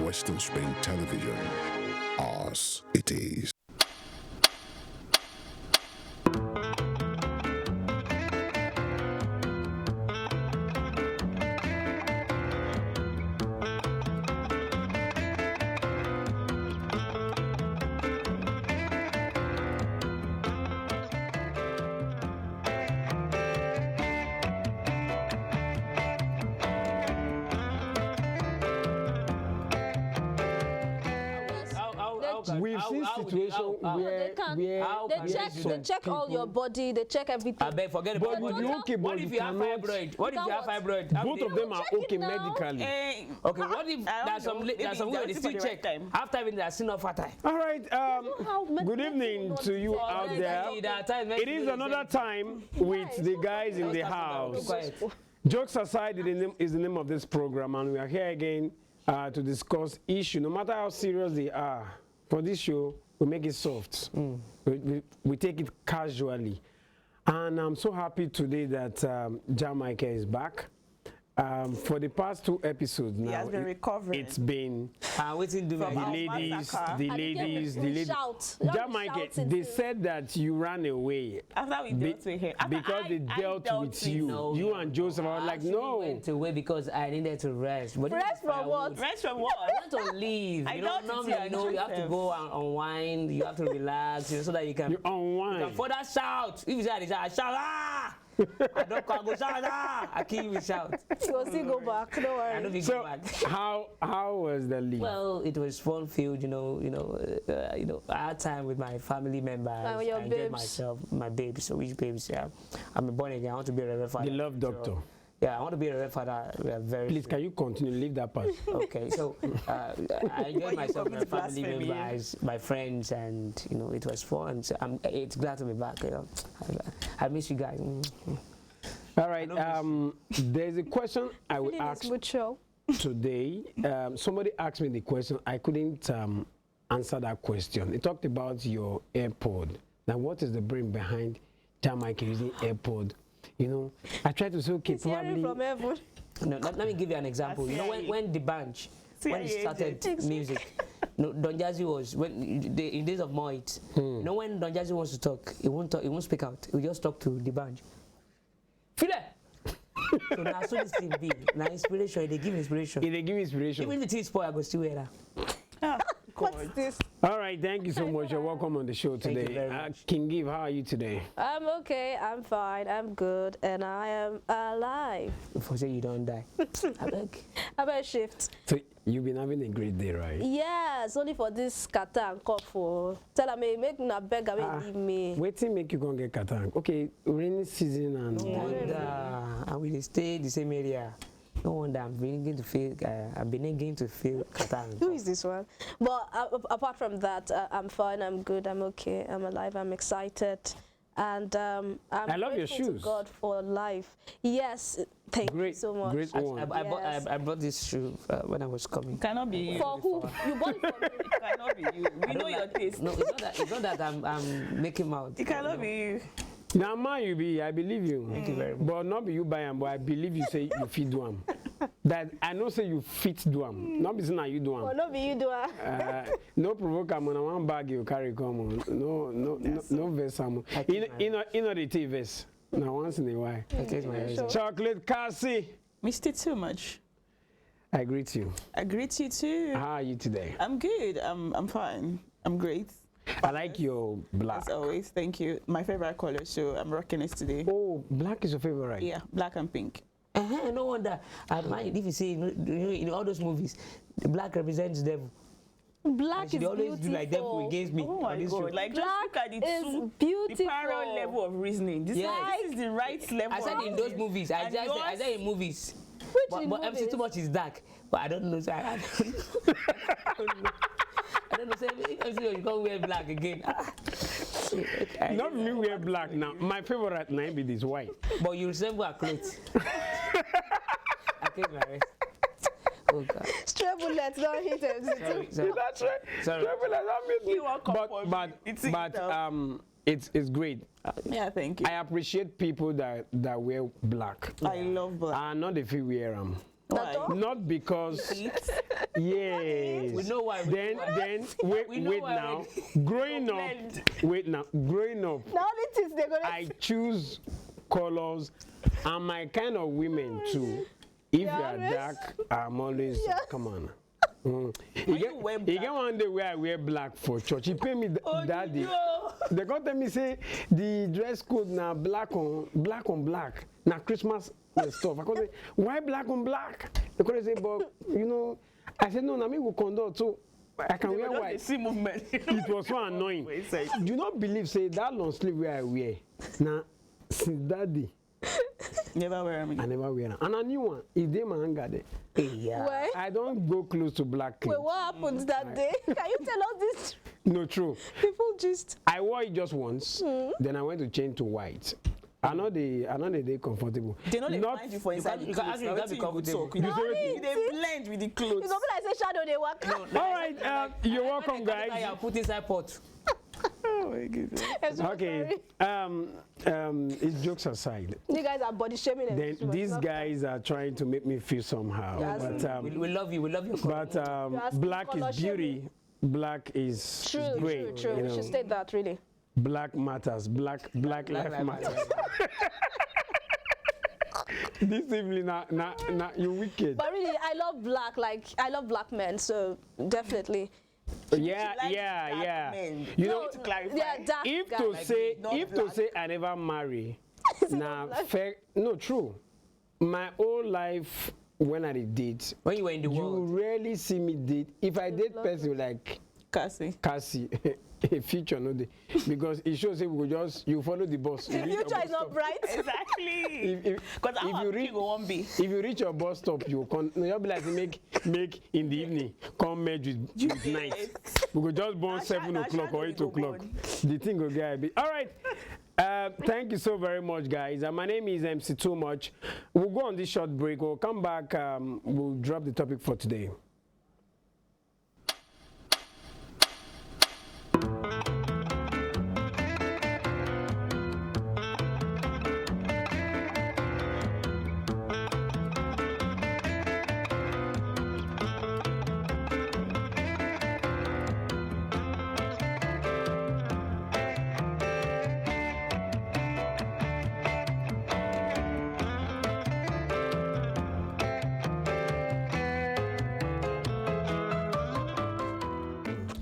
Western Spain Television, ours it is. We've seen situations where they check all your body, they check everything. I beg, forget about But body. you okay, but What if you you have cannot- fibroid? What if you have fibroid? both of them are okay medically. Okay, what if there's some women they still check after having their sin of fatal? All right. Good evening to you out there. It is another time with the guys in the house. Jokes aside is the name of this program, and we are here again to discuss issue. No matter how serious they are, for this show, we make it soft. We take it casually. And I'm so happy today that Jamaica is back. For the past 2 episodes now, he has been recovering. It's been waiting to the ladies. Jamaica, they said that you ran away. After we dealt with him. Because they dealt with you. No, you and Joseph are like, no. I went away because I needed to rest. But Rest from what? Rest from what? I want to leave. I You know, dealt with normally, you, you know, you have to go and unwind. You have to relax, so that you can. You unwind. You can further shout. If you say I shout, ah! I don't call, go shout, ah! I can't even shout. You will still go back. Don't worry. I don't think So go back. how was the leave? Well, it was fun-filled, you know. I had time with my family members. And your I enjoyed babes. myself, my babies. So which babies? Yeah, I'm a born again. I want to be a reverend father. The love doctor. So, yeah, I want to be a reverend father. We are very. Please, can you continue? Leave that part. Okay, so I enjoyed myself, my commit family blasphemy? members, my friends, and you know, it was fun. So it's glad to be back. You know, I miss you guys. All right. There's a question I will ask Good show. today. Somebody asked me the question. I couldn't answer that question. They talked about your AirPod. Now, what is the brain behind Jamaica using AirPod? You know, I tried to say, okay, He's hearing probably. from heaven. No, let me give you an example. You know, when the band, when it started music, no, Don Jazzy was in days of Moit. You know, when Don Jazzy wants to talk, he won't talk, he won't speak out. He will just talk to the band. Feel it. So now, so this thing be now inspiration. They give inspiration. They give inspiration. Even if it is spoil, I go still wear that. What's this? All right, thank you so much. You're welcome on the show Thank you today. very much. King Give, how are you today? I'm okay. I'm fine. I'm good, and I am alive. If I say you don't die, I beg. I better shift. So you've been having a great day, right? Yes, only for this kata and cough for. Tell me, make na beg away leave me. Waiting make you go get Katang. Okay, rainy season and. No wonder. And we stay the same area. No wonder I'm beginning to feel. I'm beginning to feel Qatar. Who is this one? But apart from that, I'm fine. I'm good. I'm okay. I'm alive. I'm excited, and I love your grateful shoes. to God for life. Yes, thank you so much. Great one. I bought this shoe when I was coming. Cannot be you. For who? You bought it for me. It cannot be you. We know your taste. No, it's not that I'm making out. It cannot be you. Now, man, you be, I believe you. Thank you very much. But not be you buy them, but I believe you say you fit do them. That I know say you fit do them. Not be saying that you do Oh, them. no, be you do it. No provoke them on one bag you carry come on. No verse them. You know the tea verse. Now once in a while. Chocolate Cassie. Missed it too much. I greet you. I greet you too. How are you today? I'm good. I'm fine. I'm great. I like your black. As always, thank you. My favorite color, so I'm rocking it today. Oh, black is your favorite? Yeah, black and pink. No wonder. I mind if you see in all those movies, the black represents devil. Black They is always do like devil beautiful. against me. Oh my on this god! show. Like just look at the is two, beautiful. the parallel level of reasoning. This, Yes. this is the right level. I said of in those reasoning. movies. I And just I yours- said in movies. Which But MC too much is dark. But I don't know. So I don't know. I don't know. Say MC, you can't wear black again. Not me wear black now. My favorite name is white. But you resemble a clothes. I take my rest. Oh God. Stray bullets don't hit him. Sorry. That's right. Sorry. You won't come for me. It's it's great. yeah, thank you. I appreciate people that wear black. I love black. And not if you wear them. Why? Not because yes. We know why. Then We know wait why now. Growing up, Now the things they're gonna I choose colors and my kind of women too. If you are always- dark, I'm always come on. you wear He black- get one day where I wear black for church. He pay me that day. no. They got tell me say the dress code now black on black. Now Christmas stuff. I go say why black on black? They go say but you know I said no. Na me will conduct so I can wear Just white. the see movement. It was so annoying. Wait, say- Do you not believe say that long sleeve where I wear now since that day Never wear them I again. never wear them. And a new one if they my hanger there. Yeah. Wait, I don't go close to black clothes. wait, what happened that day? Can you tell us this? No true. People just I wore it just once. Then I went to change to white. I know they comfortable. They know they Not- find you for inside the you can- clothes. you Now can wetin be you go comfortable. talk? You You say know, they blend with the clothes. it's not like say shadow they work. All right, you're welcome, I guys. put inside pot. Oh my goodness. I'm so Okay, sorry. it's jokes aside. You guys are body shaming them. Then too much. these Not- guys are trying to make me feel somehow. Yes. We love you. We love your color. But You're asking black color is beauty. Black is True, great. true. you We know. should state that really. Black matters. Black life life matters. This evening, nah, you wicked. But really, I love black. Like I love black men, so definitely. Yeah, Like yeah, black yeah. men. You No, know, to clarify. Yeah, dark if guys. to say not if to black. say I never marry, now fair no true. My whole life when I date, When you were in the you world. rarely see me date. If I date person like Cassie. Cassie, a future no day, because it shows that we go just you follow the boss. The future is not bright. Exactly. If Because if I'm you a reach go one be. if you reach your bus stop, you con no, you'll be like make in the evening come merge with night. We go just born Na 7 na o'clock shadow or we 8 go o'clock. born. The thing will get a bit. All right. Thank you so very much, guys. My name is MC Too Much. We'll go on this short break. We'll come back. We'll drop the topic for today.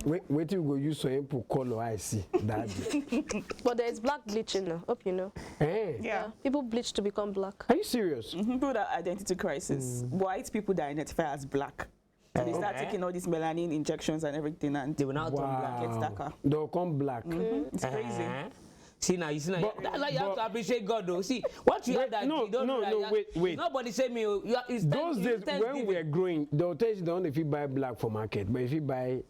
Wait till you go use so for color I see that. But there is black bleaching now. Hope you know. Hey, Yeah. People bleach to become black. are you serious? People that identity crisis. White people that identify as black. So they start Okay. taking all these melanin injections and everything, and They will now turn black. Gets darker. They'll come black. It's crazy. See now, you see now. But- That's why you have but- to appreciate God, though. See, what you Wait, have that no, you don't no, know that no, you have- wait. Nobody say me. You are, it's Those time- days it's when Thanksgiving. we were growing, they'll tell you don't if you buy black for market, but if you buy,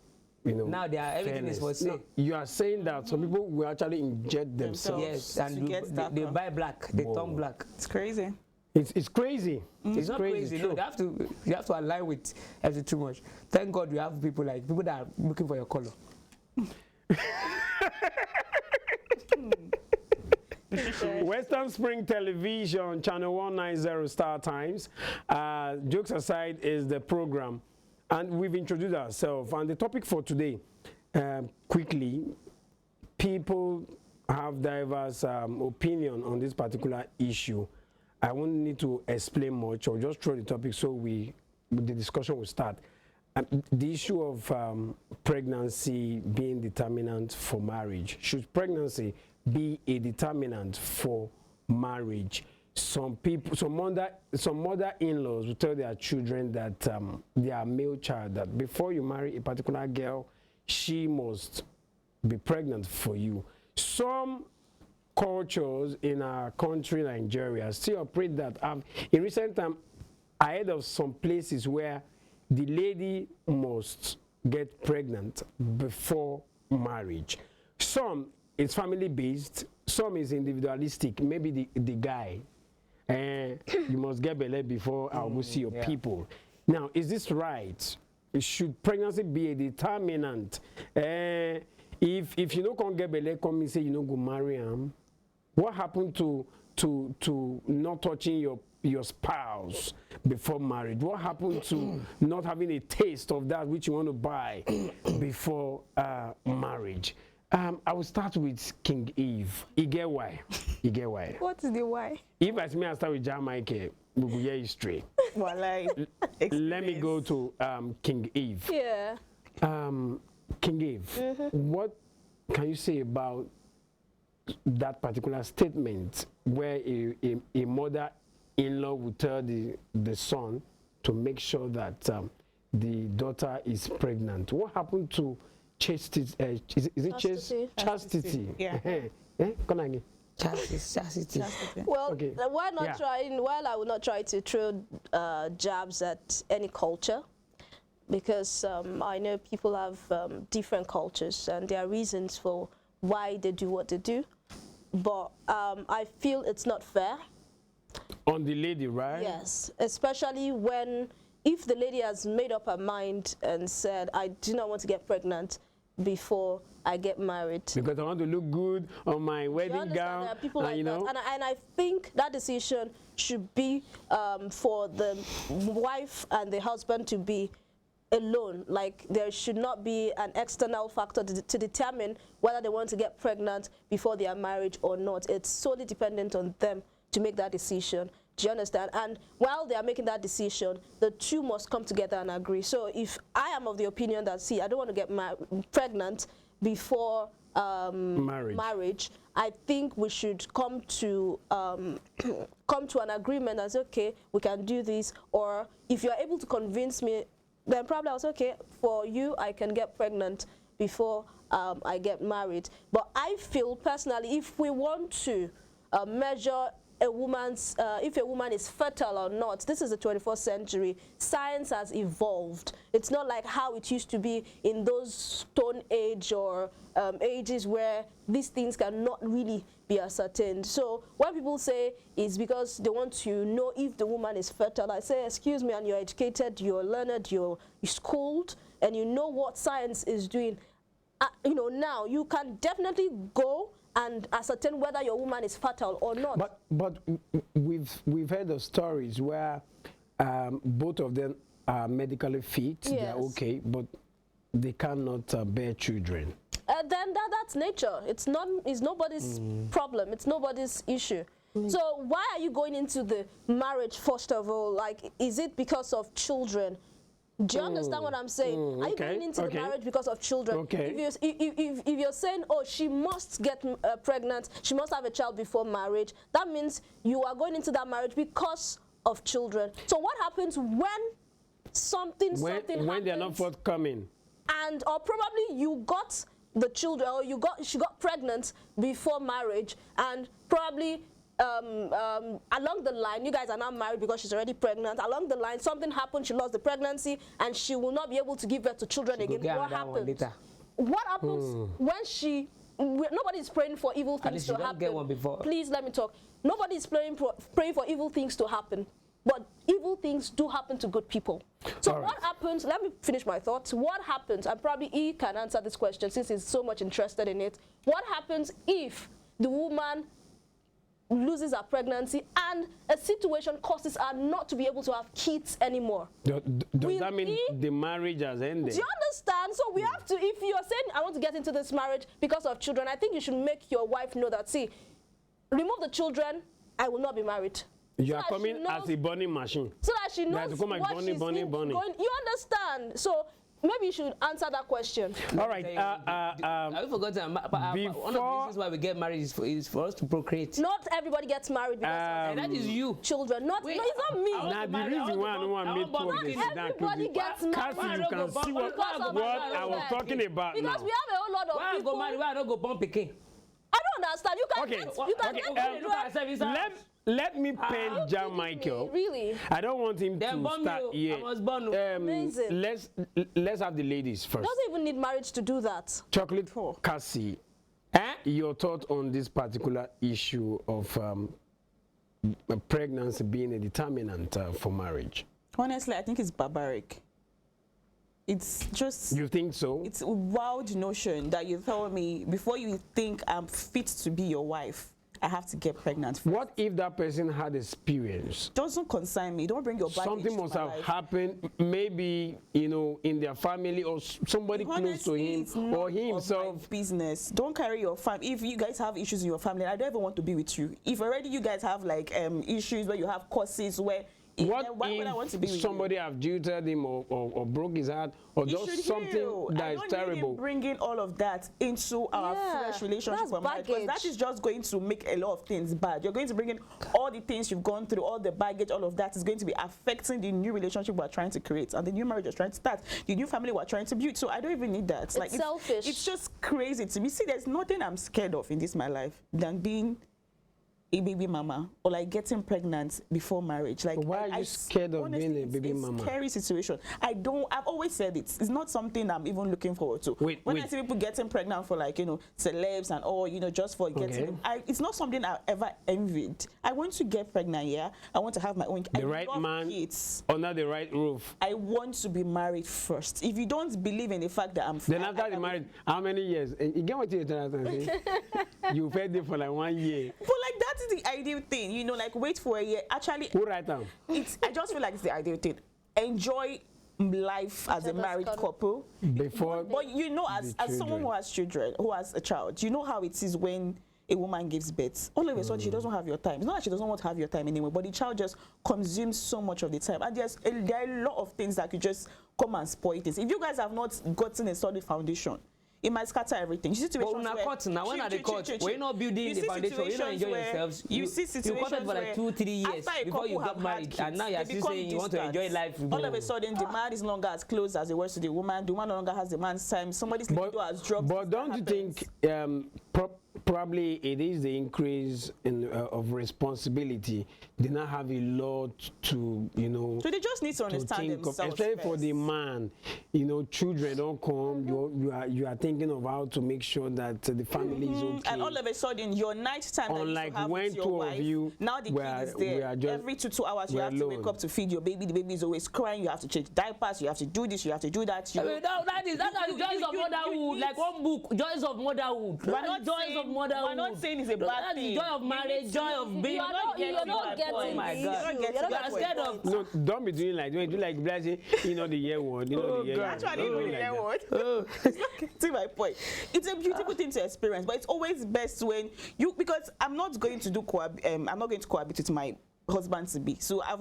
you know, Now they are- everything is for fairness. No, sale. you are saying that some people will actually inject themselves. Yes, and To you, get they darker. buy black. They Whoa. turn black. It's crazy. It's crazy. It's not crazy. No, true. you have to align with everything too much. Thank God you have people that are looking for your color. Western Spring Television, Channel 190 Star Times. Jokes aside is the program. And we've introduced ourselves. And the topic for today, quickly, people have diverse opinion on this particular issue. I won't need to explain much. I'll just throw the topic so the discussion will start. the issue of pregnancy being determinant for marriage. Should pregnancy be a determinant for marriage? Some people, some mother-in-laws will tell their children that their male child, that before you marry a particular girl, she must be pregnant for you. Some cultures in our country, Nigeria, still operate that. In recent time, I heard of some places where the lady must get pregnant before marriage. Some is family-based, some is individualistic. Maybe the guy, you must get belay before I'll go see your people. Now, is this right? Should pregnancy be a determinant? If you don't get belay, come and say you don't go marry him. What happened to not touching your spouse before marriage? What happened to not having a taste of that which you want to buy before marriage? I will start with King Eve. You get why? You get why? What is the why? If as me, I start with Jamaica, we will hear history. Well, Let me go to King Eve. Yeah. King Eve, what can you say about that particular statement where a mother-in-law would tell the son to make sure that the daughter is pregnant? What happened to chastity? Is it chastity? Chastity. Yeah. Come again. Chastity. Well, Okay. why not Yeah. trying? Well, I would not try to throw jabs at any culture, because I know people have different cultures and there are reasons for why they do what they do. But I feel it's not fair. On the lady, right? Yes, especially if the lady has made up her mind and said, I do not want to get pregnant before I get married. Because I want to look good on my wedding You understand gown. there are people like you know? that. And I think that decision should be for the wife and the husband to be alone. Like, there should not be an external factor to determine whether they want to get pregnant before they are married or not. It's solely dependent on them to make that decision. Do you understand? And while they are making that decision, the two must come together and agree. So if I am of the opinion that, see, I don't want to get pregnant before marriage, I think we should come to an agreement as, okay, we can do this. Or if you're able to convince me, then probably I was okay, for you, I can get pregnant before I get married. But I feel personally, if we want to measure a woman's, if a woman is fertile or not, this is the 21st century. Science has evolved. It's not like how it used to be in those Stone Age or ages where these things cannot really be ascertained. So what people say is because they want to know if the woman is fertile. I say, excuse me, and you're educated, you're learned, you're schooled, and you know what science is doing. You know, now you can definitely go and ascertain whether your woman is fertile or not. But we've heard of stories where both of them are medically fit, Yes. they're okay, but they cannot bear children. Then that's nature. It's nobody's problem. It's nobody's issue. So why are you going into the marriage first of all? Like, is it because of children? Do you understand what I'm saying? Are you going into the marriage because of children? Okay. If you're saying, oh, she must get pregnant, she must have a child before marriage, that means you are going into that marriage because of children. So what happens when something happens? When they're not forthcoming. And or probably you got the children, or she got pregnant before marriage, and probably along the line, you guys are now married because she's already pregnant. Along the line, something happened, she lost the pregnancy, and she will not be able to give birth to children again. What happens? What happens when nobody's praying for evil things to happen. Get one before. Please let me talk. Nobody's praying for evil things to happen. But evil things do happen to good people. So what happens, let me finish my thoughts. What happens, and probably he can answer this question since he's so much interested in it. What happens if the woman loses her pregnancy and a situation causes her not to be able to have kids anymore? Does that mean the marriage has ended? Do you understand? So we have to, if you're saying, I want to get into this marriage because of children, I think you should make your wife know that, see, remove the children, I will not be married. You are coming as a burning machine. So that she knows to come and what burning, she's burning, burning. going. You understand? So maybe you should answer that question. All right. Have you forgotten? One of the reasons why we get married is for us to procreate. Not everybody gets married because And that is you. children. Not, no, it's not me. Now the reason why I don't want to make two of this is that Everybody gets married. Cassie, you can see what I was talking about now. Because we have a whole lot of Why I people. go marry? Why I don't go born pikin? I don't understand. You can Okay, get, you can get look at yourself. Let me pen Jan Michael. Really? I don't want him Then to born start me, here. I was born. Amazing. Let's have the ladies first. Doesn't even need marriage to do that. Chocolate Cassie, your thought on this particular issue of pregnancy being a determinant for marriage? Honestly, I think it's barbaric. It's just... You think so? It's a wild notion that you tell me before you think I'm fit to be your wife, I have to get pregnant first. What if that person had experience? Doesn't concern me. Don't bring your baggage Something to must my have life. happened, maybe, you know, in their family or somebody close to Honestly, him it's none or of himself. my business. Don't carry your family. If you guys have issues in your family, I don't ever want to be with you. If already you guys have like issues where you have causes where why would I want to be if with somebody have jilted him or broke his heart or you? just Should something heal. that I is don't terrible? Need him bringing all of that into our fresh relationship that's or marriage, because that baggage. is just going to make a lot of things bad. You're going to bring in all the things you've gone through, all the baggage, all of that is going to be affecting the new relationship we're trying to create and the new marriage we're trying to start, the new family we're trying to build. So I don't even need that. It's selfish. It's just crazy to me. See, there's nothing I'm scared of in this my life than being a baby mama or like getting pregnant before marriage. Like, why are you scared of honestly, being a baby it's mama? a scary situation. I've always said it's not something I'm even looking forward to. Wait. I see people getting pregnant for like, you know, celebs and all, you know, just for getting, it's not something I ever envied. I want to get pregnant, yeah. I want to have my own. The right man kids. under the right roof. I want to be married first. If you don't believe in the fact that I'm Then after the marriage, how many years? You get what you're trying to say? You fed it for like 1 year. But like that is the ideal thing, you know, like wait for a year. Actually, Who write down? I just feel like it's the ideal thing. Enjoy life as a married couple. Before. But you know, as someone who has children, who has a child, you know how it is when a woman gives birth. All of a sudden, she doesn't have your time. It's not that she doesn't want to have your time anymore, but the child just consumes so much of the time. And there are a lot of things that could just come and spoil things. If you guys have not gotten a solid foundation, it might scatter everything. You see situations but where... now when are the court? When you're not building the foundation, you don't enjoy yourselves. You see situations for like 2-3 years before you get married, and now you're still saying you want to enjoy life. All of a sudden, the man is no longer as close as it was to the woman. The woman no longer has the man's time. Somebody's libido has dropped. But don't you think probably it is the increase in of responsibility? They now have a lot to, you know. So they just need to understand themselves. Especially for the man, you know, children don't come. You are thinking of how to make sure that the family is okay. And all of a sudden, your night time that unlike you have when with your two wife, of you, now the kid is there. Every 2 hours, you have to wake up to feed your baby. The baby is always crying. You have to change diapers. You have to do this. You have to do that. That is joys of motherhood. Like one book, joys of motherhood. We're not joys of motherhood. We're not saying it's a bad thing. Joy of marriage, joy of being. You're not getting oh my God. You're scared of. No, don't be doing like blessing. You know the year word. You know the year word. Actually, you know the year word. See my point. It's a beautiful thing to experience, but it's always best when you, because I'm not going to cohabit with my husband to be. So I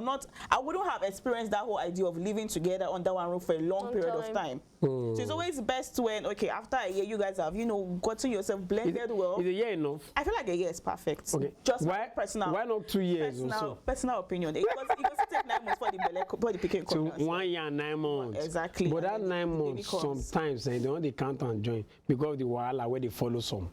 wouldn't have experienced that whole idea of living together under one roof for a long period of time. So it's always best when, okay, after a year you guys have, you know, gotten yourself blended well. Is a year enough? I feel like a year is perfect. Okay. Just why personal. Why not 2 years or so? Personal opinion. It was take 9 months for the picking. So 1 year and 9 months. Exactly. But that 9 months sometimes they don't count and join because of the wahala where they follow some.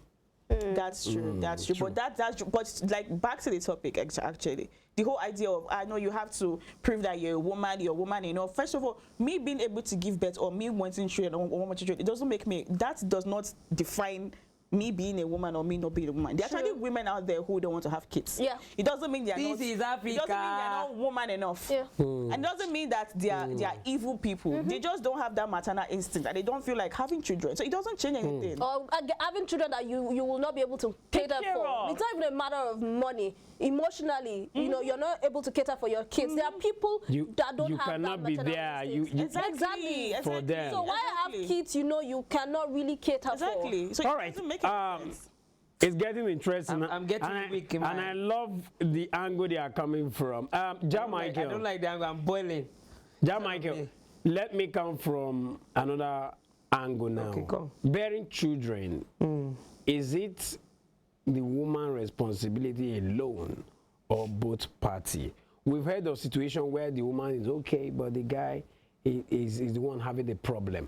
That's true. That's true. But that's true. But like back to the topic, actually, the whole idea of I know you have to prove that you're a woman. You know, first of all, me being able to give birth or me wanting children or wanting children, it doesn't make me. That does not define me being a woman or me not being a woman. There are actually women out there who don't want to have kids. Yeah. It doesn't mean they're This is Africa. It doesn't mean they're not woman enough. Yeah. And it doesn't mean that they are evil people. They just don't have that maternal instinct and they don't feel like having children. So it doesn't change anything. Or having children that you will not be able to cater for. It's not even a matter of money. Emotionally, you know, you're not able to cater for your kids. There are people that don't have that. You cannot be there. Exactly. For them. So why have kids, you know, you cannot really cater for. So all right. It's getting interesting. I'm getting weak in and I love the angle they are coming from. Ja Michael. I don't like the angle. I'm boiling. Ja Michael, let me come from another angle now. Okay, come. Bearing children, is it the woman's responsibility alone or both parties? We've heard of situation where the woman is okay, but the guy is the one having the problem.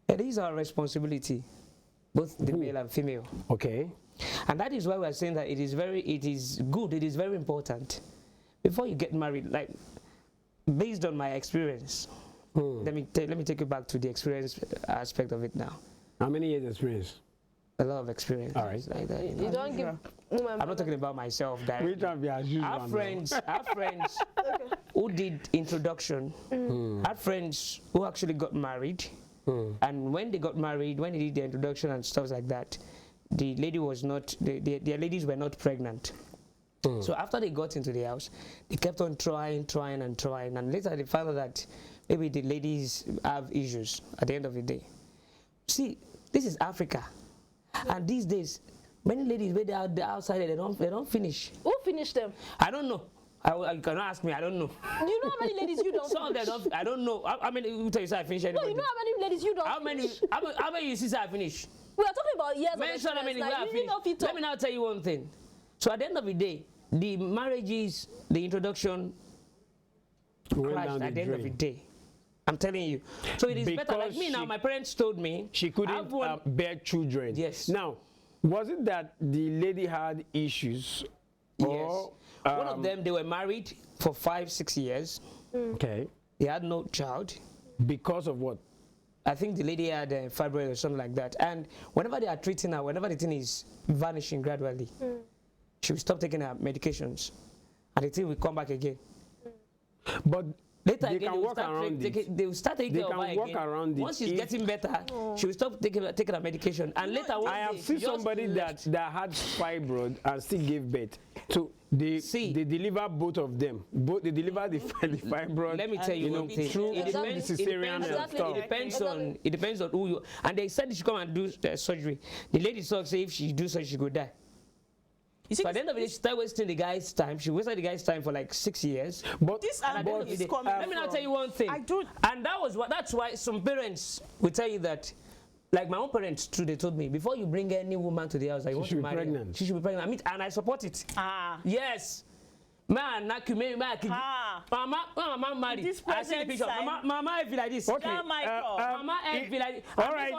It is our responsibility, both the male and female. Okay. And that is why we are saying that it is very important before you get married. Like, based on my experience, let me take you back to the experience aspect of it now. How many years experience? A lot of experience. All right. Like that, You don't give. I'm not talking about myself directly. Our friends who did introduction, our friends who actually got married, and when they got married, when they did the introduction and stuff like that, the lady was not, their ladies were not pregnant. So after they got into the house, they kept on trying, and later they found out that maybe the ladies have issues at the end of the day. See, this is Africa, and these days, many ladies where they are outside, they don't finish. Who finished them? I don't know. You cannot ask me. I don't know. You know how many ladies you don't? Some of them don't. I don't know. How many? You tell you say I finish anybody? No, you know how many ladies you don't? How many? How many you see say I finish? We are talking about years of Mention how many experience. where I Like, you finish. know if you Let me now tell you one thing. So at the end of the day, the marriages, the introduction, crashed at the end of the day. I'm telling you. So it is better. Like me now, my parents told me she couldn't bear children. Yes. Now, was it that the lady had issues? Yes. Or, one of them, they were married for 5-6 years. Okay. They had no child. Because of what? I think the lady had a fibroid or something like that. And whenever they are treating her, whenever the thing is vanishing gradually, she will stop taking her medications. And the thing will come back again. But later they again, can work around it. They will start taking They care of her can work again. around it. Once she's getting better, she will stop taking her medication. And later one I have day, seen she just somebody left. that had fibroid and still gave birth. So they deliver both of them. They deliver the fibroid. Let me tell you one thing. Through It the depends, cesarean and stuff. it depends on who you. And they said she come and do surgery. The lady said if she do surgery, she could die. So at the end of it, she started wasting the guy's time. She wasted the guy's time for like 6 years. But this at the end of the day, let me now tell you one thing. And that's why some parents will tell you that, like my own parents too, they told me, before you bring any woman to the house, you want to marry her, she should be pregnant. I mean, and I support it. Yes. Man, Mama married. This I see the picture. Mama I feel like this. Okay. Mama I feel like this. All right.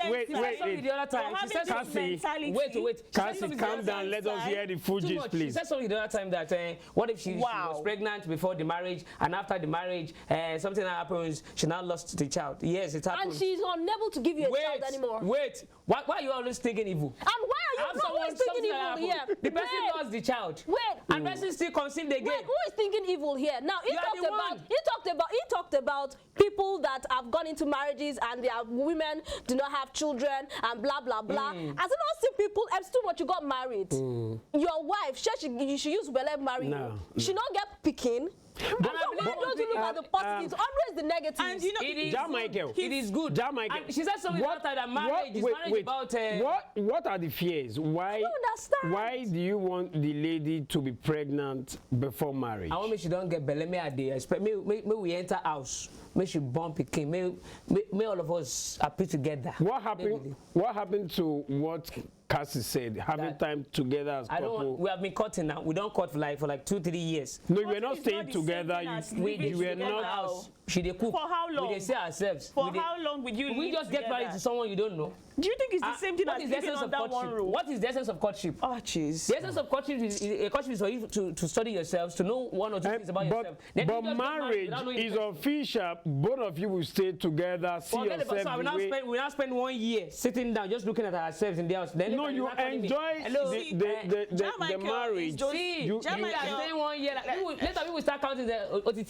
Wait. The other time, she said something. Wait. Cassie, calm down. Let us hear the Fugees, please. She said something the other time that what if she was pregnant before the marriage, and after the marriage, something happens, she now lost the child. Yes, it happened. And she's unable to give you a child anymore. Wait. Why are you always thinking evil? And why are you always thinking evil here? The person lost the child. Wait. And person still conceived again. Wait, who is thinking evil here? Now he talked about people that have gone into marriages and their women do not have children and blah blah blah. Has it not seen people? Still, what you got married? Your wife, you should use well marry you. She not get picking. Why don't you look at the positives? Always the negatives. And you know, it is good. And she said something about that marriage is marriage about. What are the fears? Why? I don't understand. Why do you want the lady to be pregnant before marriage? I want me she don't get belly. Me at the expect me we enter house. May she born picking. May all of us happy together. What happened? What happened to what Cassie said? Having time together as couple. We have been cutting now. We don't cut for like 2-3 years. No, you were not staying together. You were not. House. She dey cook. For how long? We dey say ourselves. For how long would you? We just get married to someone you don't know. Do you think it's the same thing as living under one roof? What is the essence of courtship? Oh, jeez. The essence of courtship is for you to study yourselves, to know one or two things about yourself. But marriage is official. Both of you will stay together, see yourself. So we now spend 1 year sitting down, just looking at ourselves in the house. Then no, you enjoy the marriage. See, I'm saying 1 year. Later we will start counting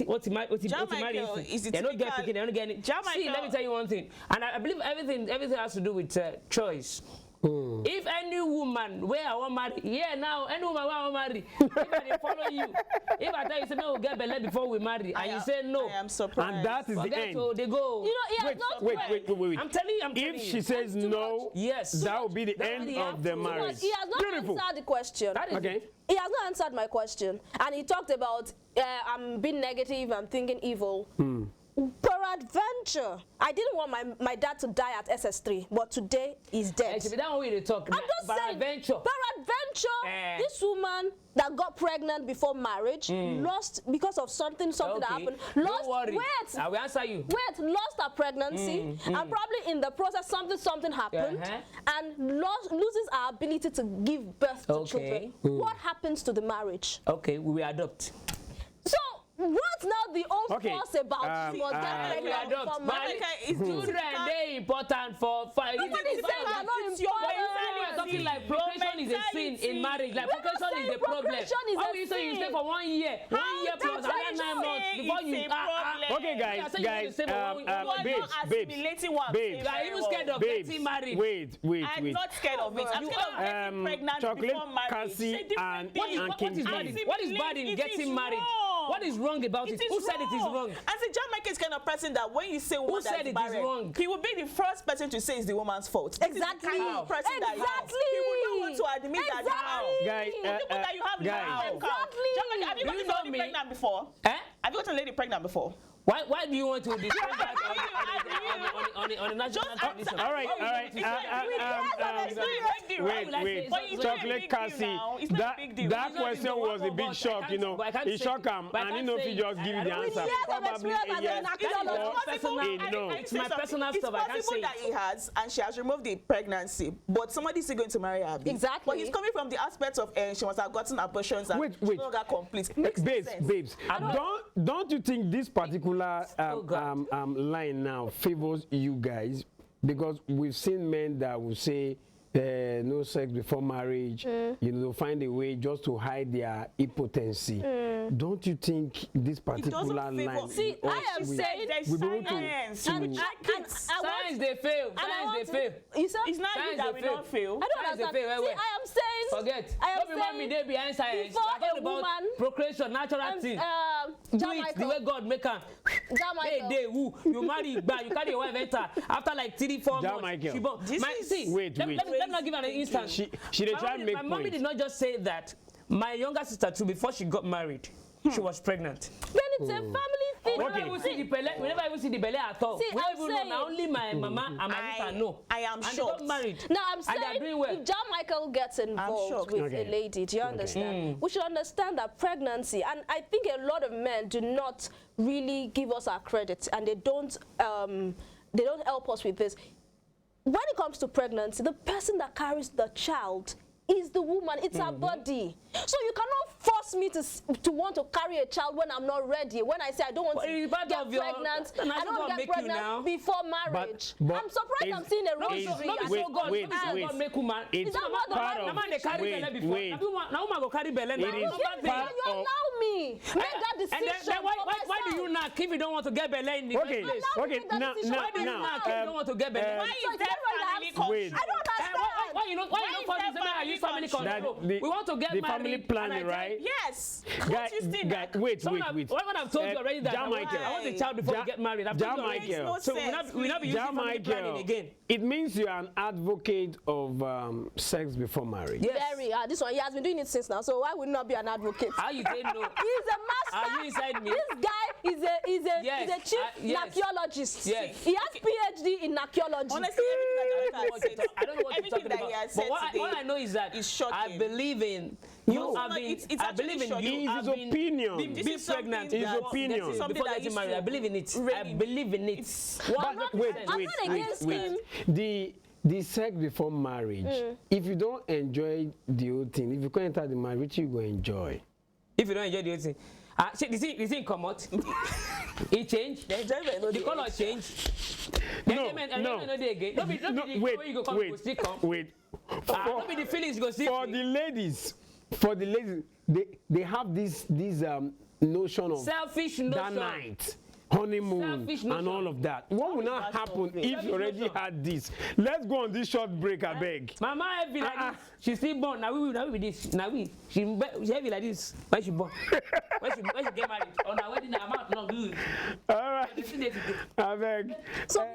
what marriage is. They don't get picking. They don't get it. See, let me tell you one thing, and I believe everything has to do with choice. If any woman where I want marry, yeah now any woman where I want marry, if I follow you, if I tell you say we'll get belly before we marry, and you say no, I am surprised. And that is the end. So they go. You know, Wait. I'm telling you. If she says no, yes, that will be the end of the marriage. He has not Beautiful. answered the question. Okay. He has not answered my question. And he talked about, I'm being negative, I'm thinking evil. Peradventure, I didn't want my dad to die at SS3, but today he's dead. That way they talk. I'm just saying, peradventure, this woman that got pregnant before marriage lost because of something that happened. Don't worry. Wait, I will answer you. lost her pregnancy, and probably in the process something happened, and loses our ability to give birth to children. What happens to the marriage? Okay, we will adopt. So what's now the old fuss about she was getting pregnant from marriage? Children, they important for Nobody said they are not important. Talking like procreation is a sin in marriage. Like procreation is a problem. How you say you stay for 1 year, 1 year plus another 9 months before you Okay, guys, babes. Are you scared of getting married? Wait. I'm not scared of it. I'm scared of getting pregnant before marriage. Cassie, and what is bad in getting married? What is wrong about it? Who said it is wrong? As a Jamaican is kind of person that when you say who said it is wrong, he will be the first person to say it's the woman's fault. Exactly. This is the kind of person that he will not want to admit that guys, that you have Jamaican, have you gotten a lady pregnant before? Have you gotten a lady pregnant before? Why do you want to describe that on a national television? All right. Wait. Chocolate Cassie. That question was a big shock, you know. It shocked him, and you know if you just give you the answer. Probably a yes or a no. It's my personal stuff. I can't say that he has, and she has removed the pregnancy, but somebody is still going to marry her. Exactly. But he's coming from the aspect of she must have gotten abortions and she no longer complete. Babes. Don't you think this particular line now favors you guys? Because we've seen men that will say no sex before marriage, you know, find a way just to hide their impotency. Don't you think this particular line? See, I am saying science they fail. You said it's not you that we don't fail. I don't understand. See, I am saying. Forget. Don't be me there behind science. Before a woman, procreation, natural thing. Do it the way God make her. Hey, who you marry, you carry your wife enter after like 3-4 months. Wait. Let me not give an instance. She did try to make my mommy did not just say that. My younger sister too, before she got married, she was pregnant. Then it's a family thing. We never even see the belly at all. We don't even know. Only my mama and my sister know. I am shocked. shocked. And they got married. Now I'm saying and doing well. if John Michael gets involved with a lady, do you understand? We should understand that pregnancy, and I think a lot of men do not really give us our credit, and they don't help us with this. When it comes to pregnancy, the person that carries the child is the woman. It's her body. So you cannot force me to want to carry a child when I'm not ready. When I say I don't want to get pregnant, I don't get pregnant before marriage. But I'm surprised I'm seeing a rosary. Wait. It's part of. Wait. You allow me make that decision. And then why do you knock if you don't want to get belly in the first place? Okay. Why do you knock if you don't want to get belly? Why is there family control? Wait. I don't understand. Why you not for this man I use family control? We want to get the married. Family planning, right? Yes. Wait. When I've told you already that I want a child before we get married, I've told you already. So we'll not be using family planning again. It means you are an advocate of sex before marriage. Yes. Very. This one, he has been doing it since now, so why would not be an advocate? How you say no? He's a master. Are you inside me? This guy is a chief archaeologist. Yes. He has PhD in archaeology. Honestly, I don't know what you're talking about. But what I know is that I believe in you having. I believe in you having opinion. Being pregnant. His opinion. Before getting married, I believe in it. I believe in it. Wait. The sex before marriage. If you don't enjoy the whole thing, if you can't enter the marriage, you go enjoy. If you don't enjoy the whole thing, the thing come out. It changed. The color changed. Wait. Don't be the feelings go see. For the ladies, they have this notion of selfish notion. that night. honeymoon and all of that. What will not happen if you already had this? Let's go on this short break, I beg. Mama heavy like this. She still born. Now we with this. Now she heavy like this. When she born. when she get married. On her wedding, her mouth not good. All right. I beg. So,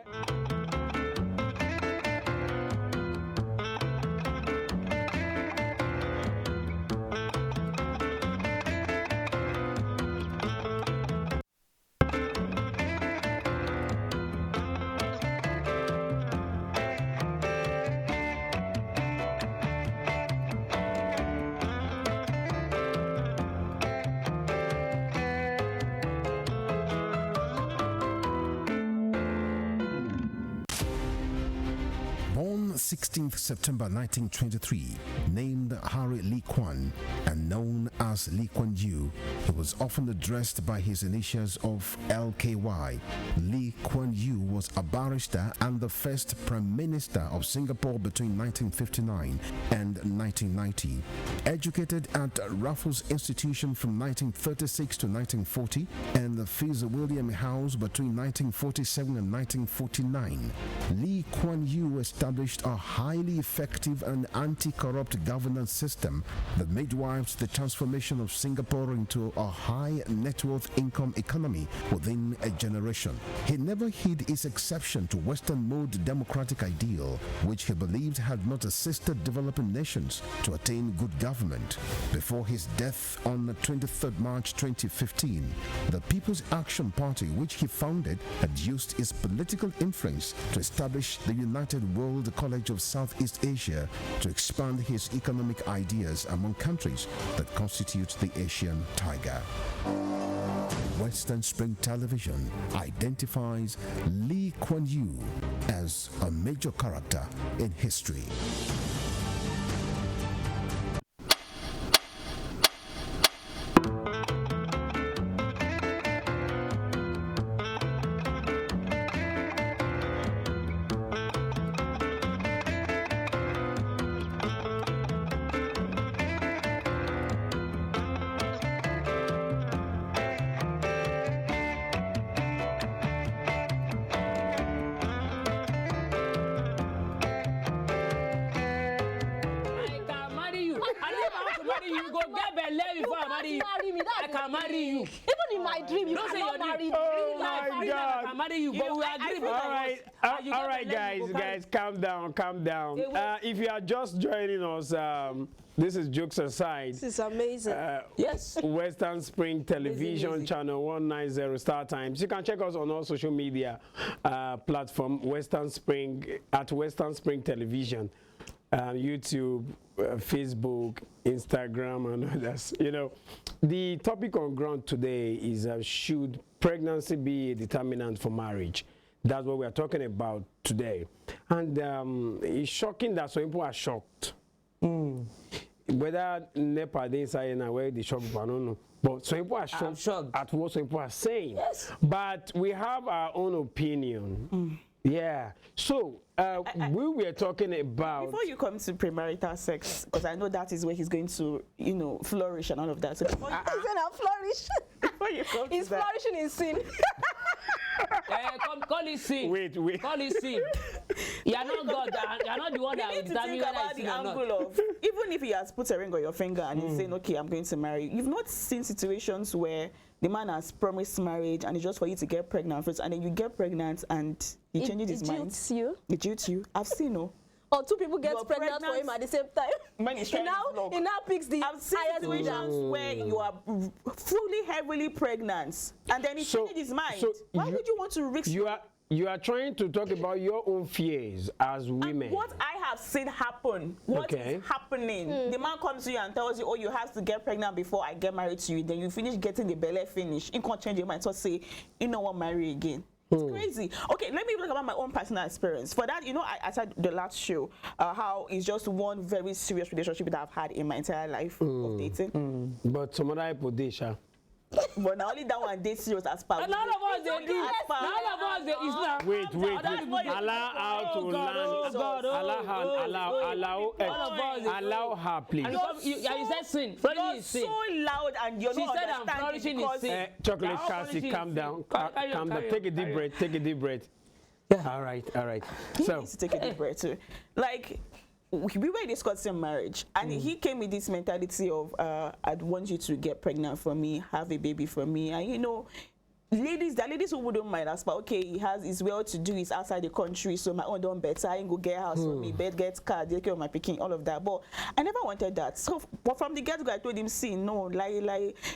Born 16th September 1923, named Harry Lee Kwan and known as Lee Kuan Yew, he was often addressed by his initials of LKY. Lee Kuan Yew was a barrister and the first Prime Minister of Singapore between 1959 and 1990. Educated at Raffles Institution from 1936 to 1940 and the Fitzwilliam House between 1947 and 1949, Lee Kuan Yew established a highly effective and anti-corrupt governance system that midwives the transformation of Singapore into a high net worth income economy within a generation. He never hid his exception to Western mode democratic ideal, which he believed had not assisted developing nations to attain good government. Before his death on 23rd March 2015, the People's Action Party, which he founded, had used his political influence to establish the United World College of Southeast Asia to expand his economic ideas among countries that constitute the Asian Tiger. Western Spring Television identifies Lee Kuan Yew as a major character in history. You go get belly before I marry you. I can marry you. Even in my dream, you Don't say cannot your marry dream. me. Oh my I God. can marry you, but we agree. All right, guys, calm down. If you are just joining us, this is Jokes Aside. This is amazing. Yes. Western Spring Television, channel 190 Star Times. You can check us on all social media platform, Western Spring Television, YouTube, Facebook, Instagram, and others. You know, the topic on ground today is should pregnancy be a determinant for marriage? That's what we are talking about today. And it's shocking that some people are shocked. Whether NEPA they say now where the shock, I don't know. But some people are shocked at what some people are saying. Yes. But we have our own opinion. Yeah. So we were talking about. Before you come to premarital sex, because I know that is where he's going to, you know, flourish and all of that. So before you, Flourish. before you come He's to that, flourishing in sin. Call it sin. Wait. Call it sin. You are not God. You are not the one that will need to determine think whether about it's the sin or not. angle of, even if he has put a ring on your finger and he's saying, okay, I'm going to marry you. You've not seen situations where the man has promised marriage and it's just for you to get pregnant first, and then you get pregnant and he changes his mind. It jilts you. I've seen, no. Or two people get You're pregnant for him at the same time. When he's He trying to now vlog. picks the I've seen highest situations bidder. where you are fully, heavily pregnant, and then he changes his mind. so Why would you want to risk? You are trying to talk about your own fears as women. What I have seen happen, what is happening? The man comes to you and tells you, oh, you have to get pregnant before I get married to you. Then you finish getting the belly finish. You can't change your mind. So say, you know what, marry again. It's crazy. Okay, let me talk about my own personal experience. For that, you know, I said the last show, how it's just one very serious relationship that I've had in my entire life of dating. But some other people, But now only that one day serious as per. None of us they do. None of us they is not. Wait. Allow her to land. Allow her, please. And you said sin. Flourishing is sin. So loud and you're not understanding. She said I'm flourishing is sin. Chocolate Cassie, calm down. Calm down. Take a deep breath. Take a deep breath. All right. So needs to take a deep breath too. Like, we were discussing marriage, and he came with this mentality of I'd want you to get pregnant for me, have a baby for me, and you know, ladies who wouldn't mind us, but okay, he has his well to do, he's outside the country, so my own don't better, I ain't go get a house for me, bed, get car, take care of my picking, all of that. But I never wanted that. So but from the get-go, I told him, see, no, like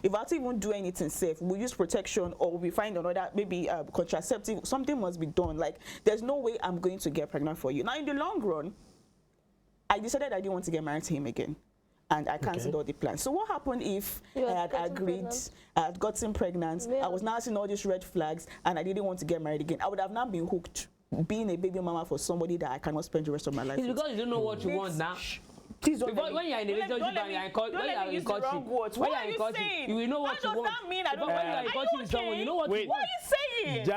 if I have to even do anything safe, we'll use protection or we find another maybe contraceptive, something must be done. Like, there's no way I'm going to get pregnant for you. Now in the long run, I decided I didn't want to get married to him again, and I cancelled all the plans. So what happened if I had agreed, I had gotten pregnant, I was now seeing all these red flags, and I didn't want to get married again? I would have now been hooked, being a baby mama for somebody that I cannot spend the rest of my life with. It's because you don't know what you want now. Please don't because when you're in a relationship and you're in court, you will know what you want. What does that mean? I don't know. When you're in court with someone, you know what you want. What are you saying?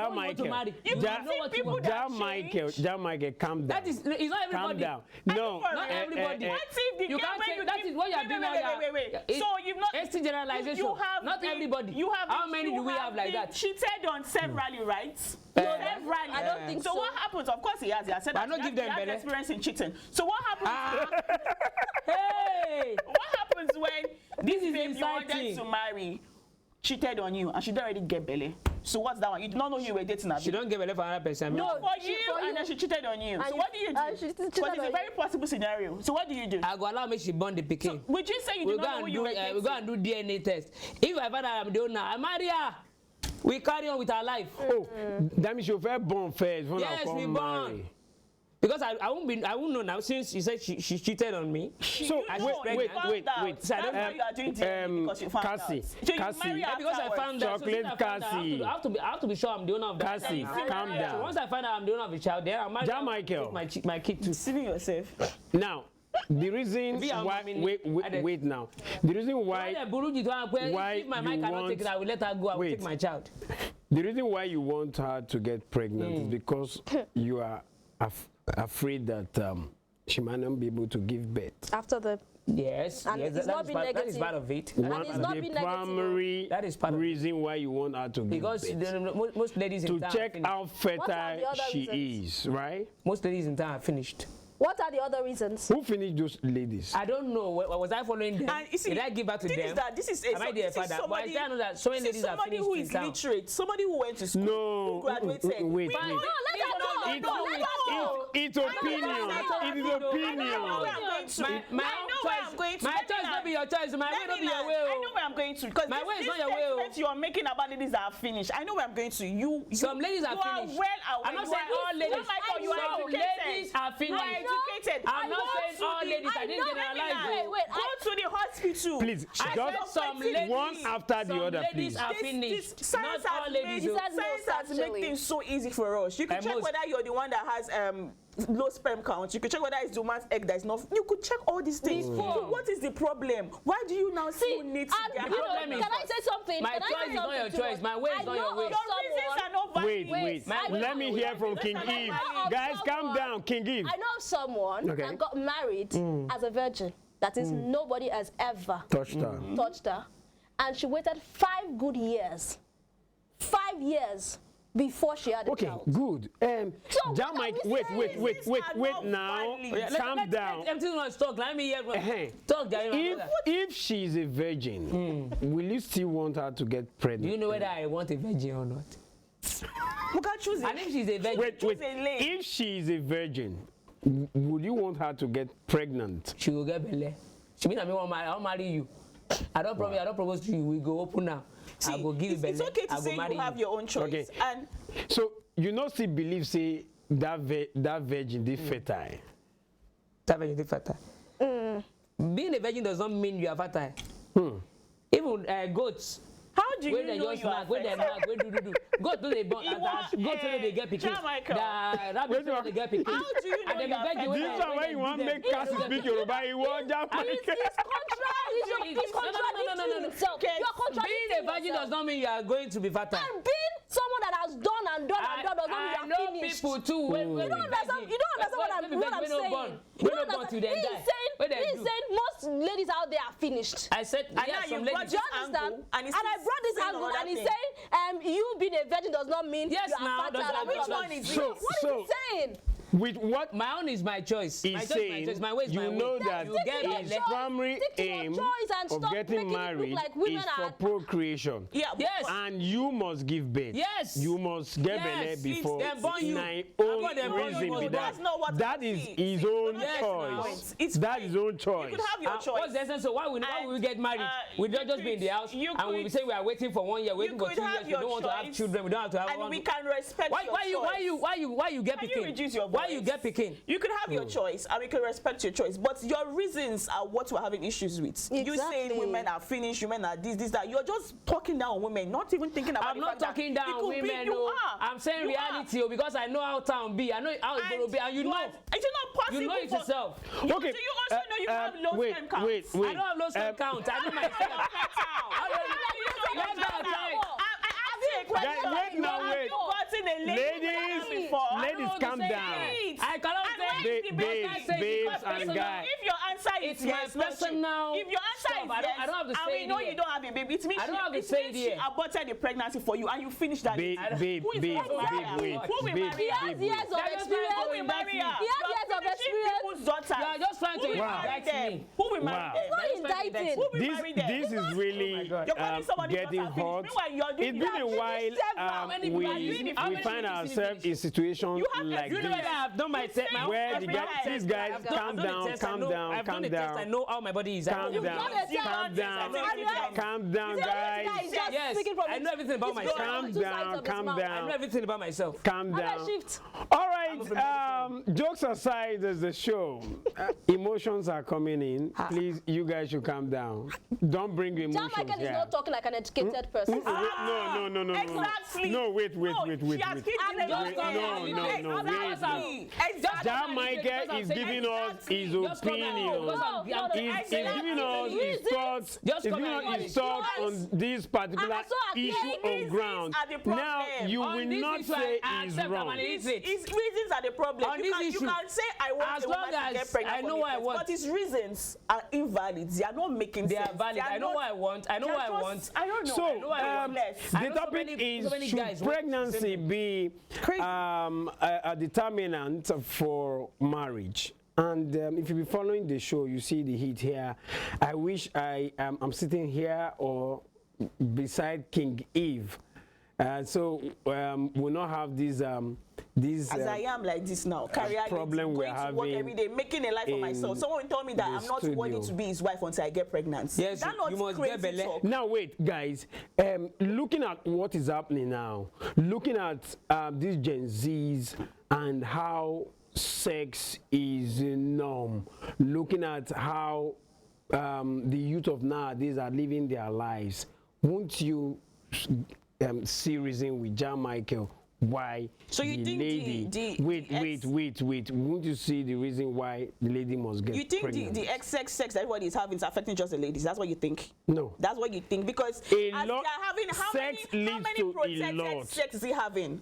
Michael, calm down. That is, it's not everybody. Calm down. No, not everybody. What if the you can't say that is what you're doing now. Wait. So you've not. It's generalization. You have not everybody. You have. How many do we have like that? Cheated on severally, right? Severally. I don't think so. So what happens? Of course he has. He has said that he has experience in cheating. So what happens? Hey! What happens when this babe you wanted to marry cheated on you and she didn't already get belly? So what's that one? You did not know you were dating her. She don't get belly for another person. No, for you, and then she cheated on you. So what do you do? Because it's a very possible scenario. So what do you do? I go allow me she born the pikin. So, would you say you did not know who you were dating? We go and do DNA test. If I find out I'm doing now, I marry her. We carry on with our life. Oh, that means you're very born first. Yes, we born. Because I won't know now since she said she cheated on me. So wait. So that's why you are doing DNA because you found Cassie, out. Because I found out. Chocolate Cassie. I have to be sure I'm the owner of that. Cassie, calm down. So once I find out I'm the owner of the child, then I'll Michael. my kid too. Deceiving yourself. Now, the reason why wait now. The reason why if my mic cannot take it, I will let her go. I will take my child. The reason why you want her to get pregnant is because you are afraid that she might not be able to give birth. After the yes, and yes, that is part of it. One of the primary reason why you want her to give birth. Because most ladies in town to check how fertile she is, right? Most ladies in town are finished. What are the other reasons? Who finished those ladies? I don't know. Was I following them? Did I give back to them? This is am I their father? But I know that so many ladies are finished who is literate, somebody who went to school, who graduated. Wait. It's opinion. It is opinion. My choice will be your choice. My way will be your way. I know where I'm going to. Because my way is not your way. You are making about ladies that are finished. I know where I'm going to. Some ladies are finished. I'm not saying all ladies. Some ladies are finished. I'm not saying all ladies. I didn't generalize. Wait. Go to the hospital. Please, just some ladies, one after the other, please. Ladies are finished. Not all ladies. Science has made things so easy for us. You can check whether you're the one that has low sperm count. You could check whether it's the woman's egg that is not. You could check all these things. So what is the problem? Why do you now see need to get can I say something? My choice is not your choice. My way is not your way. Your reasons are not valid. Wait. Let me hear from King Eve. Guys, calm down, King Eve. I know of someone that got married as a virgin. That is, nobody has ever touched her. And she waited 5 good years. 5 years before she had a child. Okay, good. Mike, wait now. Calm down. Let me hear. Talk, if she's a virgin, will you still want her to get pregnant? Do you know whether I want a virgin or not? You can choose it. And if she's a virgin, if she's a virgin, would you want her to get pregnant? She will get belly. She mean I'll marry you. I don't propose to you. We go open now. See, I will give you belly. It's okay to say you have your own choice. Okay. And so you not still believe say that virgin is fertile. That virgin is fertile. Being a virgin does not mean you are fertile. Even goats. How do you know you are fertile? Goats don't they born. Goats don't they get pikin. Rabbits don't they get pikin. How do you know you are fertile? This is why you want to make Cassie speak Yoruba. You want It's contrary. No. Being a virgin does not mean you are going to be fertile. And being someone that has done and done and done does not mean you are finished. People too. You don't understand what I'm saying. You don't understand. He's saying most ladies out there are finished. I said, yes, some ladies. Do you understand? And I brought this angle, and he's saying, you being a virgin does not mean you are fertile. Which one is it? What is he saying? With what? My own is my choice. He's saying, my way is my way. You know that his primary aim of getting married is for procreation. Yeah. Yes. And you must give birth. Yes. You must get belly before my own reason be that. That is his own choice. That is his own choice. You could have your choice. What's the essence? So why will we get married? We don't just be in the house and we say we are waiting for 1 year, waiting for 2 years. We don't want to have children. We don't have to have one. And we can respect your choice. Why you get picking? Can you reduce your Why you get picking? You can have your choice and we can respect your choice, but your reasons are what we're having issues with. Exactly. You saying women are finished, women are this, that. You're just talking down women, not even thinking about I'm not talking down women, no. I'm saying reality, because I know how town be. I know how it's going to be, and you know. It's not possible. You know it yourself. Okay. So you also know you have low sperm count. Wait. I don't have low sperm count. I know myself. Ladies, calm down. I cannot say babes and guys. If your answer is yes, my personal. If your answer is yes, I don't have to say and we know you don't have a baby, it means I don't have to say it she aborted the pregnancy for you and you finish that. Wait. He has years of experience. Who will marry her? He has years of experience. People's daughters. You are just trying to indict me. Who will marry them? Not indicting. Who will marry them? This is really getting hot. It's been a while we find ourselves in situations like this where these guys calm down. I've done the test. I know how my body is. Calm down, guys. Yes, I know everything about myself. Calm down. I know everything about myself. Calm down. All right, jokes aside, there's the show. Emotions are coming in. Please, you guys should calm down. Don't bring emotions here. Michael is not talking like an educated person. No. Exactly. No, wait. Michael is giving us his opinion. He's giving us his thoughts. He's giving us his thoughts on this particular issue on ground. Now, you will not say he's wrong. His reasons are the problem. You can say I want a woman to get pregnant, I know what I want, but his reasons are invalid. They are not making sense. They are valid. I know what I want. I don't know. So, the topic is, should pregnancy be a determinant for marriage? And if you be following the show, you see the heat here. I wish I'm sitting here or beside King Eve. So we'll not have these as I am like this now, problem we're having work every day, making a life for myself. Someone told me that I'm not worthy to be his wife until I get pregnant. Yes, you must get belly. Now wait, guys. Looking at what is happening now, looking at these Gen Zs and how sex is a norm, looking at how the youth of nowadays are living their lives, won't you see reason with John Michael why you the think lady wait, won't you see the reason why the lady must get pregnant? You think the excess sex that everybody is having is affecting just the ladies? That's what you think? No, that's what you think, because how many protected sex is he having?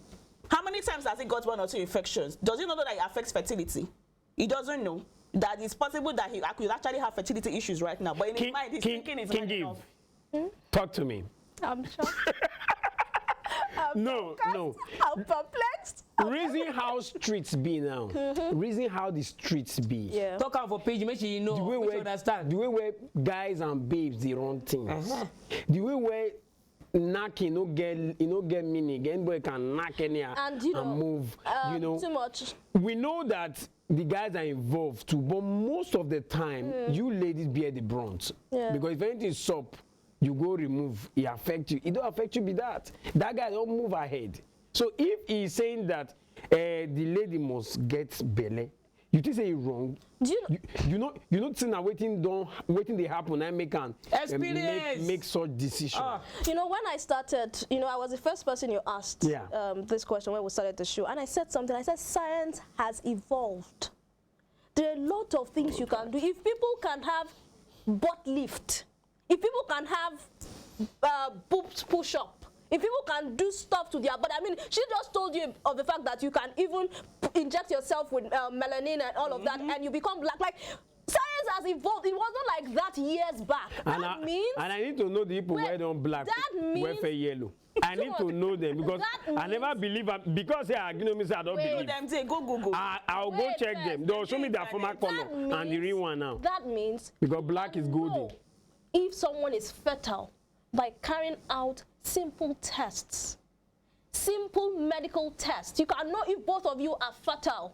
How many times has he got 1 or 2 infections? Does he know that it affects fertility? He doesn't know that it's possible that he could actually have fertility issues right now, but in his mind he's thinking it's not enough. Talk to me. I'm shocked. No. I'm perplexed. Reason how streets be now. Reason how the streets be. Yeah. Talk out for page, make sure you know. The way understand. The way where guys and babes they run things. The way where knocking no get meaning. Anybody can knock anyhow and move. Too much. We know that the guys are involved too, but most of the time you ladies bear the brunt. Yeah. Because if anything is up, you go remove, it affect you. It don't affect you be that. That guy don't move ahead. So if he's saying that the lady must get belly, you think say wrong. You know thing that waiting they happen and make such decision. When I started, I was the first person you asked this question when we started the show, and I said something. I said science has evolved. There are a lot of things you can do. If people can have butt lift, if people can have boobs push up, if people can do stuff to their body, I mean, she just told you of the fact that you can even inject yourself with melanin and all of that, and you become black. Like, science has evolved. It wasn't like that years back. And I need to know the people where don't black, where for yellow. I need to know them because I never believe because they are, me say I don't believe. Them say go Google. I'll go check them. They'll show me their former color and the real one now. That means because black is golden. If someone is fertile by carrying out simple tests, simple medical tests, you can know if both of you are fertile.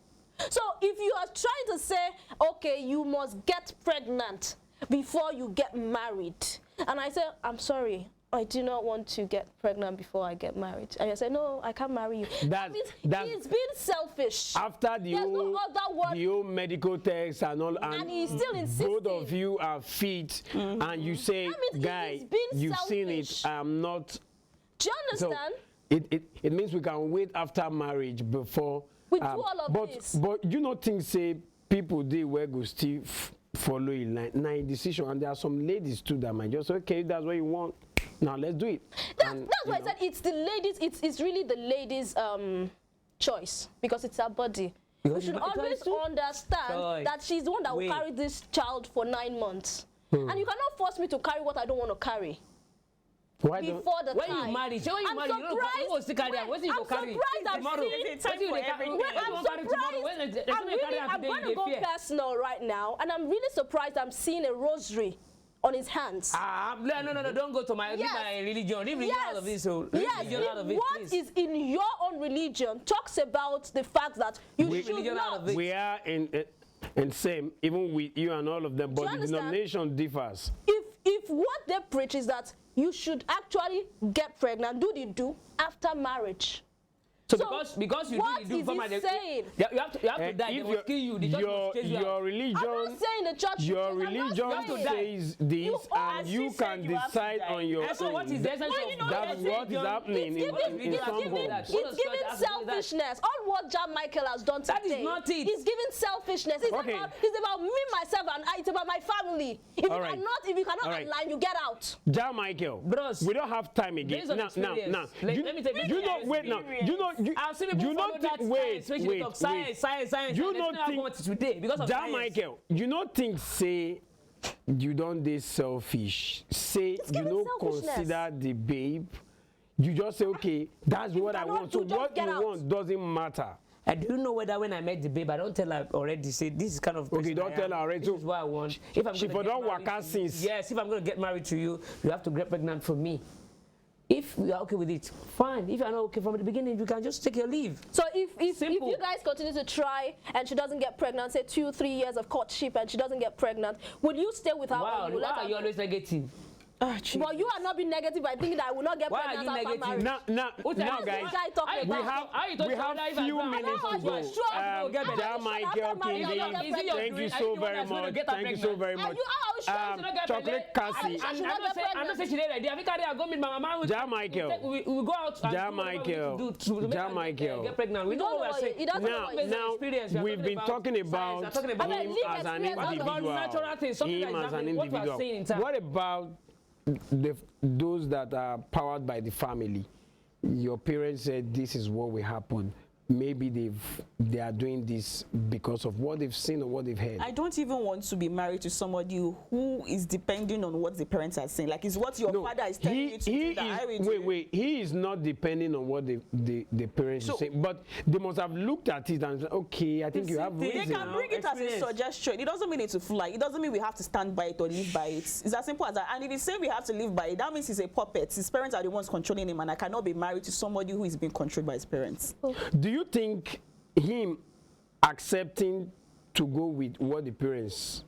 So if you are trying to say, okay, you must get pregnant before you get married, and I say, I'm sorry, I do not want to get pregnant before I get married. And I say, no, I can't marry you. That means he's being selfish. After the whole medical tests and all, and he's still insisting. Both of you are fit, and you say, guy, you've seen it, I'm not. Do you understand? So it means we can wait after marriage before. We do all of this. But you know, things say people they where go still follow in line decision, and there are some ladies too that might just say, okay, that's what you want. Now let's do it. That's why I said it's the ladies. It's really the ladies' choice because it's her body. We should always understand that she's the one that will carry this child for 9 months, and you cannot force me to carry what I don't want to carry. Why before the when time. You marry, so when you marry, you don't go to carry. What's it to carry? I'm going to go personal right now, and I'm really surprised I'm seeing a rosary on his hands. No, don't go to my religion. Leave religion out of this. Religion out of it, what please. is in your own religion talks about the fact that you should not. We are in same, even with you and all of them, but the denomination differs. If what they preach is that you should actually get pregnant, do after marriage. So because you do for my saying? You have to die. They will kill you. Your religion. I'm not saying the church. Your religion says this, and you can decide on your own. So what is the essence of that's what is happening in some homes. It's giving selfishness. All what John Michael has done today. That is not it. He's giving selfishness. It's about me, myself, and I. It's about my family. If you cannot align, you get out. John Michael, bros, we don't have time again. Now. Let me tell you. You don't wait now. You know. I've seen people follow that science. You don't think today because of John Michael, you don't think say you don't be selfish. Say you don't consider the babe. You just say, okay, that's what I want. So what you want doesn't matter. I do know whether when I met the babe, I don't tell her already. Say this is kind of okay. Don't tell her already. This is what I want. If I'm if I'm going to get married to you, you have to get pregnant for me. If you are okay with it, fine. If you are not okay from the beginning, you can just take your leave. So if you guys continue to try and she doesn't get pregnant, say 2-3 years of courtship and she doesn't get pregnant, would you stay with her? Wow, why are you always negative? Well, you are not being negative by thinking that I will not get pregnant after marriage. Now, guys, we have few minutes to go. John Michael King, thank you so very much. Thank you so very much. Chocolate Cassie. I'm not saying she did idea. I go meet my mama. John Michael. We go out. John Michael. Get pregnant. We know what we're saying. Now, we've been talking about him as an individual. What about those that are powered by the family? Your parents said this is what will happen. Maybe they are doing this because of what they've seen or what they've heard. I don't even want to be married to somebody who is depending on what the parents are saying. Like, it's what your father is telling you to do. Wait. He is not depending on what the parents are saying. But they must have looked at it and said, okay, I think you have reason. They can bring it as a suggestion. It doesn't mean it to fly. It doesn't mean we have to stand by it or live by it. It's as simple as that. And if he's saying we have to live by it, that means he's a puppet. His parents are the ones controlling him, and I cannot be married to somebody who is being controlled by his parents. Do you think him accepting to go with what the parents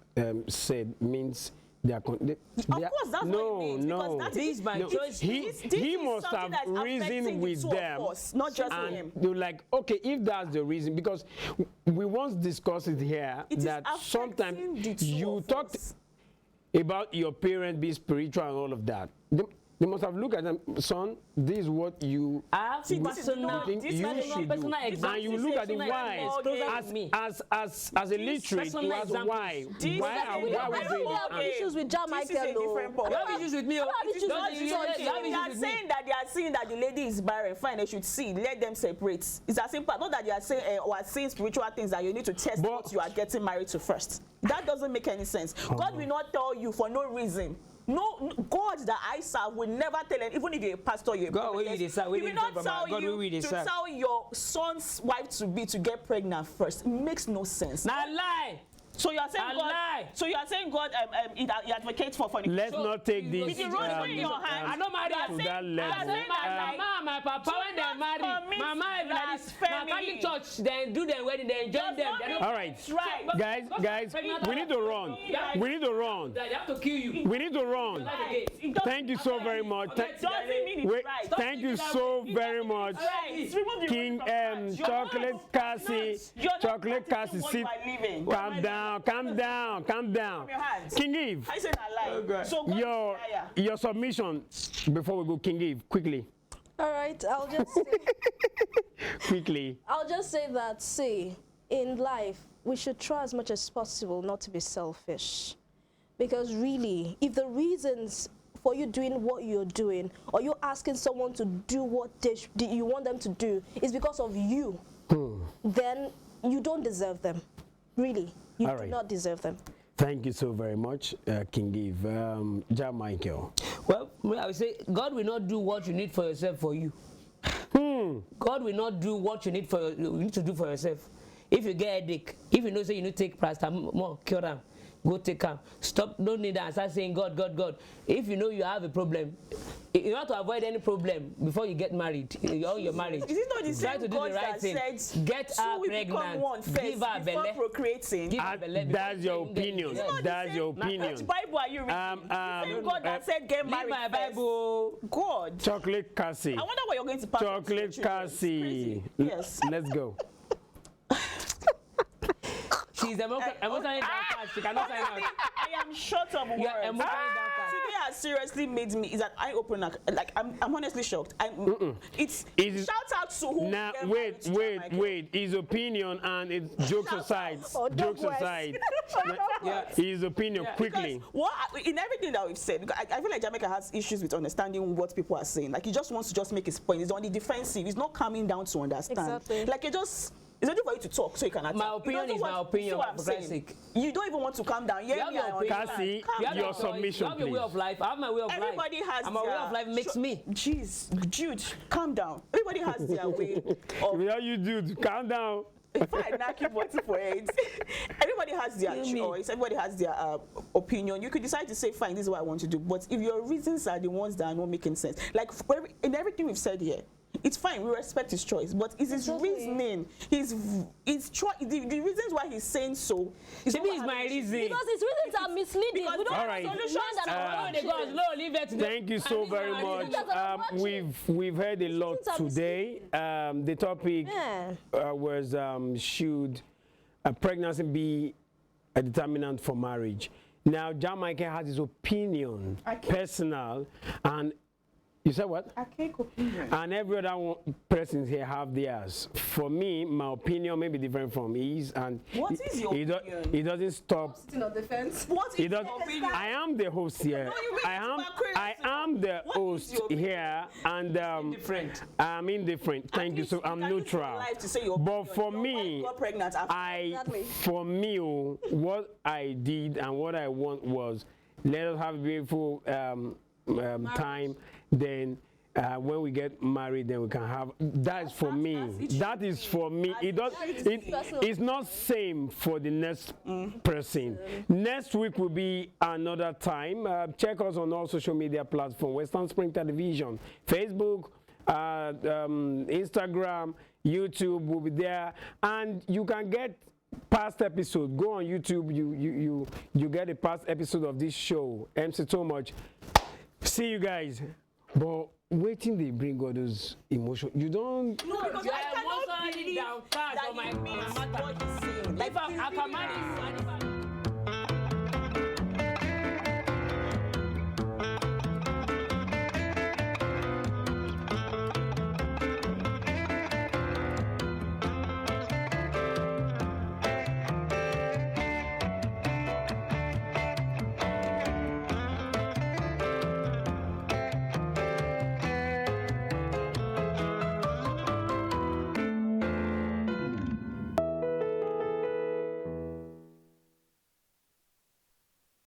said means they are of course, that's what it means. No, that is my choice. He must have reasoned with them, not just him. They're like, okay, if that's the reason, because we once discussed it here that sometimes you talked about your parents being spiritual and all of that. They must have looked at them, son, this is what you I have personal think you should do. And you look at the why. As a literate, you ask why. Why I don't have issues with John Michael. You have issues with me. They are saying that the lady is barren. Fine, they should see. Let them separate. It's as simple. Not that they are saying or are saying spiritual things that you need to test what you are getting married to first. That doesn't make any sense. God will not tell you for no reason. No, God that I serve will never tell him, even if you're a pastor, you're a prophet, he will not tell you to tell your son's wife to get pregnant first. It makes no sense. Now lie. So you are saying God. So you are saying God he advocates for fornication. Let's not take this. With the rose in your hand. I don't marry to that level. My mama, my papa, when they marry, my mama, my Catholic church, they do their wedding, they join them. All right, guys, we need to run. We need to run. They have to kill you. We need to run. Thank you so very much. Thank you so very much, King Chocolate Cassie. Chocolate Cassie, sit. Calm down. King Eve, your submission before we go, King Eve, quickly. All right, I'll just say, quickly. I'll just say that, see, in life, we should try as much as possible not to be selfish. Because really, if the reasons for you doing what you're doing, or you're asking someone to do what you want them to do, is because of you, then you don't deserve them. Really, you do not deserve them. Thank you so very much, King Eve. John Michael. Well, I would say God will not do what you need for yourself for you. God will not do what you need to do for yourself. If you get a headache, if you know say you need to take paracetamol, cure them. Go take care. Stop. Don't need that. Start saying God. If you know you have a problem, you have to avoid any problem before you get married. You're married. Is it not the same God that said, get her pregnant, give her belly, procreating? That's your opinion. That's your opinion. Which Bible are you reading? The same God that said get married. My Bible. God. Chocolate Cassie. I wonder what you're going to pass. Chocolate Cassie. Yes. Let's go. She's emotionally downcast. She cannot sign out. I am short of words. Today has seriously made me. Is that eye opener? Like I'm honestly shocked. It's shout out to who. Now wait. His opinion and it's jokes aside. Jokes aside. His opinion quickly. In everything that we've said, I feel like Jamaica has issues with understanding what people are saying. Like he just wants to just make his point. He's on the defensive. He's not coming down to understand. Exactly. Like it's only for you to talk so you can attack. My opinion is my opinion. For Christ's sake. You don't even want to calm down. Cassie, your submission, you have your way of life. I have my way of life. Everybody has my way of life makes me. Jeez, Jude, calm down. Everybody has their way of... Without you, Jude, calm down. Fine, now keep watching for it. Everybody has their choice. Everybody has their opinion. You could decide to say, fine, this is what I want to do. But if your reasons are the ones that are not making sense, like in everything we've said here, it's fine, we respect his choice, but is his reasoning, his the reasons why he's saying so is my reason. Because his reasons are misleading. We don't have solutions. Thank you so very much. We've heard a lot today. The topic was should pregnancy be a determinant for marriage? Now, John Michael has his opinion, personal, and you said what? Archaic opinion. And every other person here have theirs. For me, my opinion may be different from his. And what is your opinion? He doesn't stop. Still on defense. What is your opinion? I am the host here. No, I am the host here, and I'm indifferent. Thank you. So I'm neutral. But for me, what I did and what I want was let us have a beautiful time. Then when we get married, then we can have. That's for me. That is for me. It's not same for the next person. Next week will be another time. Check us on all social media platforms: Western Spring Television, Facebook, Instagram, YouTube will be there, and you can get past episode. Go on YouTube. You get a past episode of this show. MC so much. See you guys. But waiting they bring all those emotions. You don't. No, because I cannot believe that you mean what he's saying. Like I can manage.